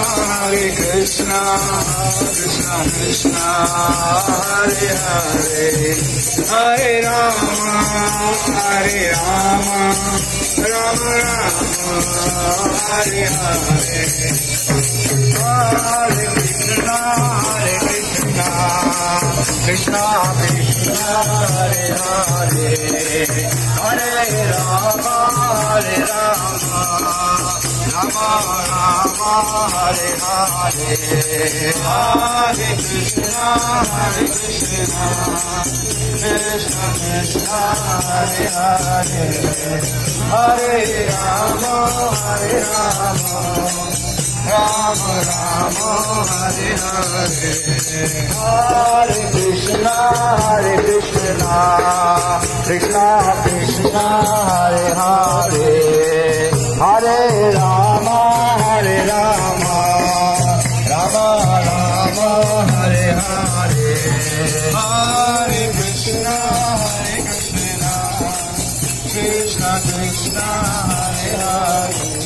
Hare Krishna, Krishna Krishna, Hare Hare, Hare Rama, Hare Rama, Rama Rama, Hare Hare, Hare Krishna, Krishna Krishna, Hare Hare, Hare Rama, Hare Rama, Rama Rama, Hare Hare, Hare Krishna, Krishna Krishna, Hare Hare, Hare Rama, Hare Rama, Rama Rama, Hare Hare, Hare Krishna, Krishna Krishna, Hare Hare, Hare Rama, Hare Rama, Rama Rama, Hare Hare, Hare Krishna, Krishna Krishna, Hare Hare.